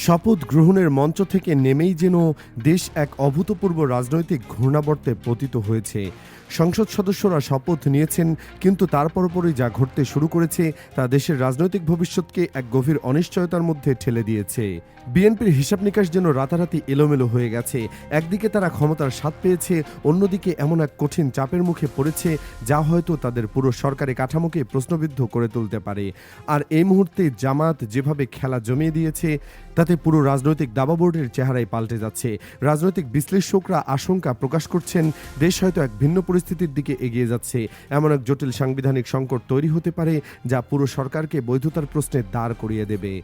শপথ গ্রহণের মঞ্চ থেকে নেমেই যেন দেশ এক অভূতপূর্ব রাজনৈতিক ঘূর্ণাবর্তে পতিত হয়েছে। সংসদ সদস্যরা শপথ নিয়েছেন, কিন্তু তার পরপরই যা ঘটতে শুরু করেছে তা দেশের রাজনৈতিক ভবিষ্যৎকে এক গভীর অনিশ্চয়তার মধ্যে ঠেলে দিয়েছে। বিএনপির হিসাব নিকাশ যেন রাতারাতি এলোমেলো হয়ে গেছে। একদিকে তারা ক্ষমতার স্বাদ পেয়েছে, অন্যদিকে এমন এক কঠিন চাপের মুখে পড়েছে যা হয়তো তাদের পুরো সরকারি কাঠামোকে প্রশ্নবিদ্ধ করে তুলতে পারে। আর এই মুহূর্তে জামাত যেভাবে খেলা জমিয়ে দিয়েছে তাতে পুরো রাজনৈতিক দাবাবোর্ডের চেহারাই পাল্টে যাচ্ছে। রাজনৈতিক বিশ্লেষকরা আশঙ্কা প্রকাশ করছেন, দেশ হয়তো এক ভিন্ন পরিস্থিতির দিকে এগিয়ে যাচ্ছে। এমন এক জটিল সাংবিধানিক সংকট তৈরি হতে পারে যা পুরো সরকারকে বৈধতার প্রশ্নে দাঁড় করিয়ে দেবে।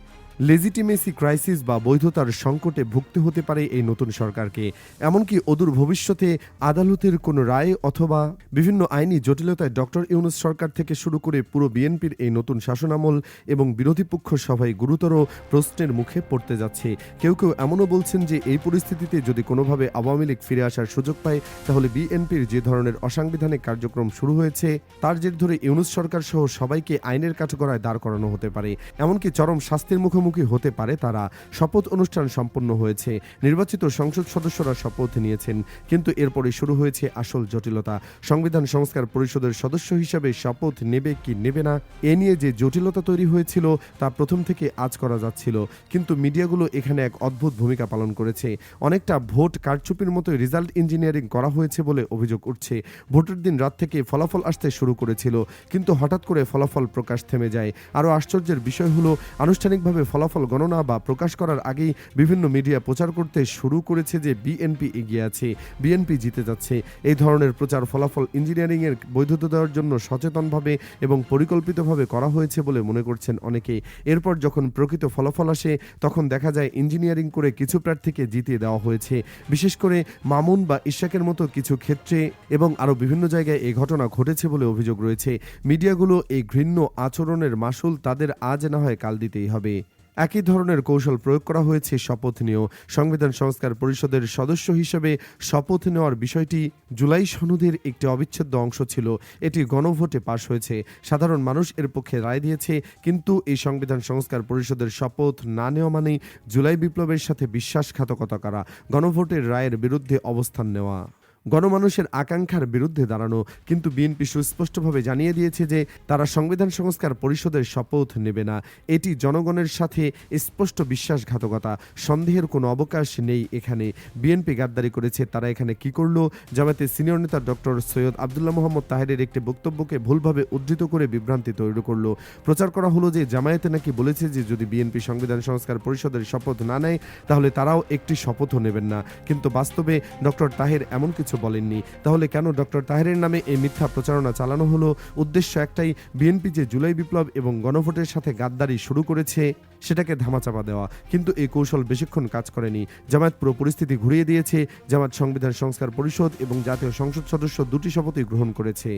লেজিটিমেসি ক্রাইসিস বা বৈধতার সংকটে ভুগতে হতে পারে এই নতুন সরকারকে। এমনকি অদূর ভবিষ্যতে আদালতের কোনো রায় অথবা বিভিন্ন আইনি জটিলতায় ডক্টর ইউনূস সরকার থেকে শুরু করে পুরো বিএনপির এই নতুন শাসনামল এবং বিরোধী পক্ষ সবাই গুরুতর প্রশ্নের মুখে পড়তে যাচ্ছে। কেউ কেউ এমনও বলছেন যে এই পরিস্থিতিতে যদি কোনোভাবে আওয়ামী লীগ ফিরে আসার সুযোগ পায় তাহলে বিএনপির যে ধরনের অসাংবিধানিক কার্যক্রম শুরু হয়েছে তার জের ধরে ইউনূস সরকার সহ সবাইকে আইনের কাঠগড়ায় দাঁড় করানো হতে পারে। এমনকি চরম শাস্তির মুখোমুখি হতে পারে তারা। শপথ অনুষ্ঠান সম্পন্ন হয়েছে, নির্বাচিত সংসদ সদস্যরা শপথ নিয়েছেন, কিন্তু এরপরে শুরু হয়েছে আসল জটিলতা। সংবিধান সংস্কার পরিষদের সদস্য হিসেবে শপথ নেবে কি নেবে না এ নিয়ে যে জটিলতা তৈরি হয়েছিল তা প্রথম থেকে আজ করা যাচ্ছিল, কিন্তু মিডিয়াগুলো এখানে এক অদ্ভুত ভূমিকা পালন করেছে। অনেকটা ভোট কারচুপির মতো রেজাল্ট ইঞ্জিনিয়ারিং করা হয়েছে বলে অভিযোগ উঠছে। ভোটের দিন রাত থেকে ফলাফল আসতে শুরু করেছিল, কিন্তু হঠাৎ করে ফলাফল প্রকাশ থেমে যায়। আরও আশ্চর্যের বিষয় হলো, আনুষ্ঠানিকভাবে ফলাফল গণনা বা প্রকাশ করার আগেই বিভিন্ন মিডিয়া প্রচার করতে শুরু করেছে যে বিএনপি এগিয়ে আছে, বিএনপি জিতে যাচ্ছে। এই ধরনের প্রচার ফলাফল ইঞ্জিনিয়ারিংয়ের বৈধতা দেওয়ার জন্য সচেতনভাবে এবং পরিকল্পিতভাবে করা হয়েছে বলে মনে করছেন অনেকে। এরপর যখন প্রকৃত ফলাফল আসে তখন দেখা যায় ইঞ্জিনিয়ারিং করে কিছু প্রার্থীকে জিতিয়ে দেওয়া হয়েছে। বিশেষ করে মামুন বা ইশাকের মতো কিছু ক্ষেত্রে এবং আরও বিভিন্ন জায়গায় এই ঘটনা ঘটেছে বলে অভিযোগ রয়েছে। মিডিয়াগুলো এই ঘৃণ্য আচরণের মাসুল তাদের আজ না হয় কাল দিতেই হবে। একই ধরনের কৌশল প্রয়োগ করা হয়েছে শপথ নিয়েও। সংবিধান সংস্কার পরিষদের সদস্য হিসেবে শপথ নেওয়ার বিষয়টি জুলাই সনদের একটি অবিচ্ছেদ্য অংশ ছিল। এটি গণভোটে পাশ হয়েছে, সাধারণ মানুষ এর পক্ষে রায় দিয়েছে, কিন্তু এই সংবিধান সংস্কার পরিষদের শপথ না নেওয়া মানেই জুলাই বিপ্লবের সাথে বিশ্বাসঘাতকতা করা, গণভোটের রায়ের বিরুদ্ধে অবস্থান নেওয়া, গণমানুষের আকাঙ্ক্ষার বিরুদ্ধে দাঁড়ানো। কিন্তু বিএনপি সুস্পষ্টভাবে জানিয়ে দিয়েছে যে তারা সংবিধান সংস্কার পরিষদের শপথ নেবে না। এটি জনগণের সাথে স্পষ্ট বিশ্বাসঘাতকতা, সন্দেহের কোনো অবকাশ নেই এখানে। বিএনপি গাদ্দারি করেছে, তারা এখানে কি করলো? জামায়াতের সিনিয়র নেতা ডক্টর সৈয়দ আবদুল্লাহ মোহাম্মদ তাহেরের একটি বক্তব্যকে ভুলভাবে উদ্ধৃত করে বিভ্রান্তি তৈরি করলো। প্রচার করা হলো যে জামায়াতে নাকি বলেছে যে যদি বিএনপি সংবিধান সংস্কার পরিষদের শপথ না নেয় তাহলে তারাও একটি শপথও নেবেন না। কিন্তু বাস্তবে ডক্টর তাহের এমন কিছু বলেননি। তাহলে কেন ডক্টর তাহেরের নামে এই মিথ্যা প্রচারণা চালানো হলো? উদ্দেশ্য একটাই, বিএনপি যে জুলাই বিপ্লব এবং গণভোটের সাথে গাদ্দারি শুরু করেছে সেটাকে ধামাচাপা দেওয়া। কিন্তু এই কৌশল বেশিক্ষণ কাজ করেনি। জামায়াত পুরো পরিস্থিতি ঘুরিয়ে দিয়েছে। জামায়াত সংবিধান সংস্কার পরিষদ এবং জাতীয় সংসদ সদস্য দুটি শপথই গ্রহণ করেছে।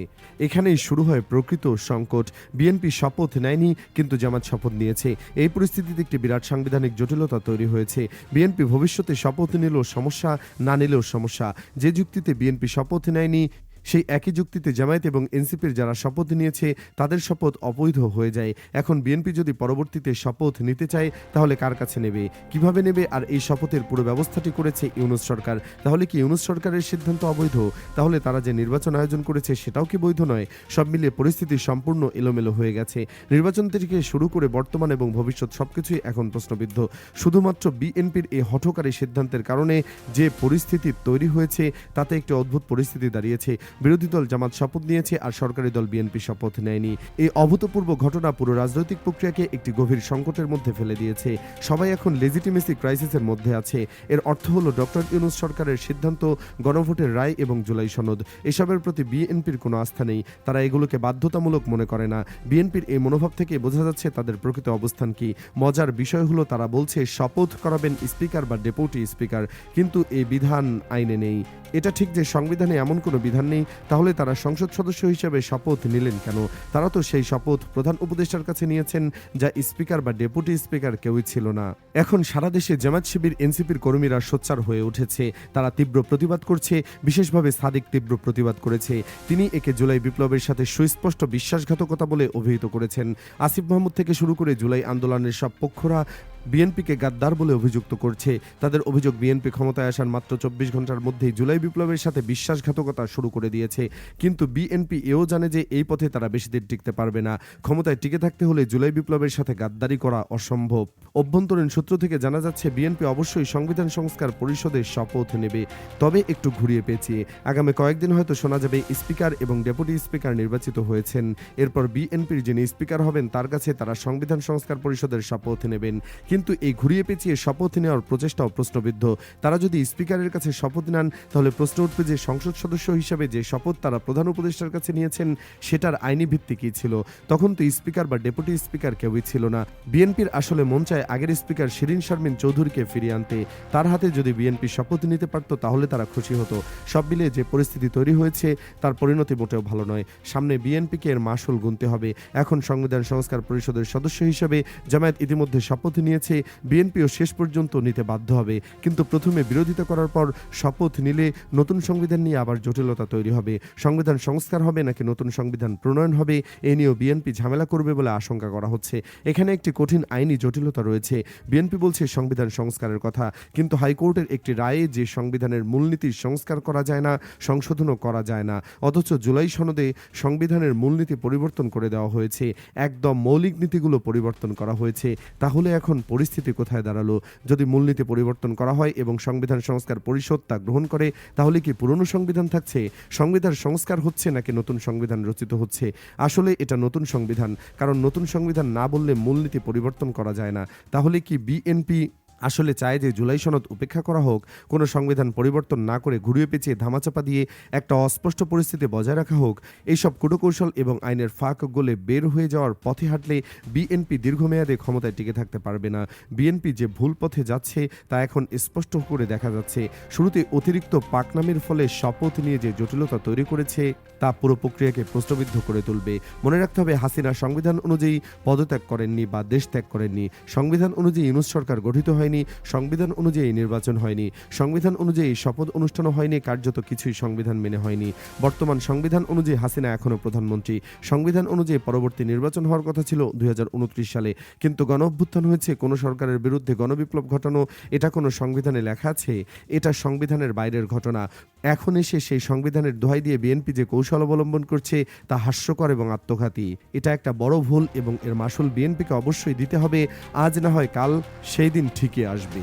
এখানেই শুরু হয় প্রকৃত সংকট। বিএনপি শপথ নেয়নি, কিন্তু জামায়াত শপথ নিয়েছে। এই পরিস্থিতিতে একটি বিরাট সাংবিধানিক জটিলতা তৈরি হয়েছে। বিএনপি ভবিষ্যতে শপথ নিলেও সমস্যা, না নিলেও সমস্যা। যে যুক্তিতে বিএনপি শপথ নেয়নি সেই একই যুক্তিতে জামায়াত এবং এনসিপির যারা শপথ নিয়েছে তাদের শপথ অবৈধ হয়ে যায়। এখন বিএনপি যদি পরবর্তীতে শপথ নিতে চায় তাহলে কার কাছে নেবে, কিভাবে নেবে? আর এই শপথের পুরো ব্যবস্থাটি করেছে ইউনূস সরকার। তাহলে কি ইউনূস সরকারের সিদ্ধান্ত অবৈধ? তাহলে তারা যে নির্বাচন আয়োজন করেছে সেটাও কি বৈধ নয়? সব মিলিয়ে পরিস্থিতি সম্পূর্ণ এলোমেলো হয়ে গেছে। নির্বাচন থেকে শুরু করে বর্তমান এবং ভবিষ্যৎ সবকিছুই এখন প্রশ্নবিদ্ধ। শুধুমাত্র বিএনপির এই হঠকারী সিদ্ধান্তের কারণে যে পরিস্থিতি তৈরি হয়েছে তাতে একটি অদ্ভুত পরিস্থিতি দাঁড়িয়েছে। বিরোধী দল জামাত শপথ নিয়েছে আর সরকারি দল বিএনপি শপথ নেয়নি। এই অভূতপূর্ব ঘটনা পুরো রাজনৈতিক প্রক্রিয়াকে একটি গভীর সংকটের মধ্যে ফেলে দিয়েছে। সবাই এখন লেজিটিমেসি ক্রাইসিসের মধ্যে আছে। এর অর্থ হলো ডক্টর ইউনূস সরকারের সিদ্ধান্ত, গণভোটের রায় এবং জুলাই সনদ এসবের প্রতি বিএনপির কোনো আস্থা নেই। তারা এগুলোকে বাধ্যতামূলক মনে করে না। বিএনপির এই মনোভাব থেকে বোঝা যাচ্ছে তাদের প্রকৃত অবস্থান কি। মজার বিষয় হলো তারা বলছে শপথ করাবেন স্পিকার বা ডেপুটি স্পিকার, কিন্তু এই বিধান আইনে নেই। এটা ঠিক যে সংবিধানে এমন কোনো বিধান নেই, তাহলে তারা সংসদ সদস্য হিসেবে শপথ নিলেন কেন? তারা তো সেই শপথ প্রধান উপদেষ্টার কাছে নিয়েছেন, যা স্পিকার বা ডেপুটি স্পিকার কেউই ছিল না। এখন সারা দেশে জামায়াত শিবির এনসিপির কর্মীরা সোচ্চার হয়ে উঠেছে। তারা তীব্র প্রতিবাদ করছে, বিশেষভাবে সাদিক তীব্র প্রতিবাদ করেছে। তিনি একে জুলাই বিপ্লবের সাথে সুস্পষ্ট বিশ্বাসঘাতকতা বলে অভিহিত করেছেন। আসিফ মাহমুদ থেকে শুরু করে জুলাই আন্দোলনের সব পক্ষরা বিএনপিকে গাদ্দার বলে অভিযুক্ত করছে। তাদের অভিযোগ, বিএনপি ক্ষমতায় আসার মাত্র ২৪ ঘন্টার মধ্যেই জুলাই বিপ্লবের সাথে বিশ্বাসঘাতকতা শুরু করে দিয়েছে। কিন্তু বিএনপি এও জানে যে এই পথে তারা বেশি দিন টিকতে পারবে না। ক্ষমতায় টিকে থাকতে হলে জুলাই বিপ্লবের সাথে গাদ্দারি করা অসম্ভব। অভ্যন্তরীণ সূত্র থেকে জানা যাচ্ছে, বিএনপি অবশ্যই সংবিধান সংস্কার পরিষদের শপথ নেবে, তবে একটু ঘুরিয়ে পেঁচিয়ে। আগামী কয়েকদিন হয়তো শোনা যাবে স্পিকার এবং ডেপুটি স্পিকার নির্বাচিত হয়েছেন। এরপর বিএনপির যিনি স্পিকার হবেন তার কাছে তারা সংবিধান সংস্কার পরিষদের শপথ নেবেন। কিন্তু এই ঘুরিয়ে পেঁচিয়ে শপথ নেওয়ার প্রচেষ্টাও প্রশ্নবিদ্ধ। তারা যদি স্পিকারের কাছে শপথ নেন, তাহলে প্রশ্ন উঠবে যে সংসদ সদস্য হিসাবে যে শপথ তারা প্রধান উপদেষ্টার কাছে নিয়েছেন সেটার আইনি ভিত্তি কী ছিল? তখন তো স্পিকার বা ডেপুটি স্পিকার কেউই ছিল না। বিএনপির আসলে মন চায় আগের স্পিকার শিরীন শারমিন চৌধুরীকে ফিরিয়ে আনতে। তার হাতে যদি বিএনপি শপথ নিতে পারত তাহলে তারা খুশি হতো। সব মিলিয়ে যে পরিস্থিতি তৈরি হয়েছে তার পরিণতি মোটেও ভালো নয়। সামনে বিএনপিকে এর মাসুল গুনতে হবে। এখন সংবিধান সংস্কার পরিষদের সদস্য হিসেবে জামায়াত ইতিমধ্যে শপথ নিয়েছে, বিএনপিও শেষ পর্যন্ত নিতে বাধ্য হবে। কিন্তু প্রথমে বিরোধিতা করার পর শপথ নিলে নতুন সংবিধান নিয়ে আবার জটিলতা তৈরি হবে। সংবিধান সংস্কার হবে নাকি নতুন সংবিধান প্রণয়ন হবে, এ নিয়েও বিএনপি ঝামেলা করবে বলে আশঙ্কা করা হচ্ছে। এখানে একটি কঠিন আইনি জটিলতা রয়েছে। বিএনপি বলছে সংবিধান সংস্কারের কথা, কিন্তু হাইকোর্টের একটি রায়ে যে সংবিধানের মূলনীতি সংস্কার করা যায় না, সংশোধনও করা যায় না। অথচ জুলাই সনদে সংবিধানের মূলনীতি পরিবর্তন করে দেওয়া হয়েছে, একদম মৌলিক নীতিগুলো পরিবর্তন করা হয়েছে। তাহলে এখন পরিস্থিতি কোথায় দাঁড়ালো? যদি মূলনীতি পরিবর্তন করা হয় এবং সংবিধান সংস্কার পরিষদ তা গ্রহণ করে, তাহলে কি পুরনো সংবিধান থাকছে? সংবিধান সংস্কার হচ্ছে নাকি নতুন সংবিধান রচিত হচ্ছে? আসলে এটা নতুন সংবিধান, কারণ নতুন সংবিধান না বললে মূলনীতি পরিবর্তন করা যায় না। তাহলে কি বিএনপি আসলে চায় যে জুলাই সনদ উপেক্ষা করা হোক, কোনো সংবিধান পরিবর্তন না করে ঘুরিয়ে পেঁচিয়ে ধামাচাপা দিয়ে একটা অস্পষ্ট পরিস্থিতি বজায় রাখা হোক? এইসব কূটকৌশল এবং আইনের ফাঁক গলে বের হয়ে যাওয়ার পথে হাঁটলে বিএনপি দীর্ঘমেয়াদে ক্ষমতায় টিকে থাকতে পারবে না। বিএনপি যে ভুল পথে যাচ্ছে তা এখন স্পষ্ট করে দেখা যাচ্ছে। শুরুতে অতিরিক্ত পাকনামির ফলে শপথ নিয়ে যে জটিলতা তৈরি করেছে তা পুরো প্রক্রিয়াকে প্রশ্নবিদ্ধ করে তুলবে। মনে রাখতে হবে, হাসিনা সংবিধান অনুযায়ী পদত্যাগ করেননি বা দেশ ত্যাগ করেননি। সংবিধান অনুযায়ী ইউনূস সরকার গঠিত হয়নি, সংবিধান অনুযায়ী নির্বাচন হয়নি, সংবিধান অনুযায়ী শপথ অনুষ্ঠানও হয়নি, কার্যত কিছুই সংবিধান মেনে হয়নি। বর্তমান সংবিধান অনুযায়ী হাসিনা এখনও প্রধানমন্ত্রী। সংবিধান অনুযায়ী পরবর্তী নির্বাচন হওয়ার কথা ছিল ২০২৯ সালে, কিন্তু গণ অভ্যুত্থান হয়েছে। কোনো সরকারের বিরুদ্ধে গণবিপ্লব ঘটানো, এটা কোনো সংবিধানে লেখা আছে? এটা সংবিধানের বাইরের ঘটনা। এখন এসে সেই সংবিধানের দোহাই দিয়ে বিএনপি যে কৌশল অবলম্বন করছে তা হাস্যকর এবং আত্মঘাতী। এটা একটা বড় ভুল এবং এর মাসুল বিএনপিকে অবশ্যই দিতে হবে। আজ না হয় কাল সেই দিন ঠিকই আসবে।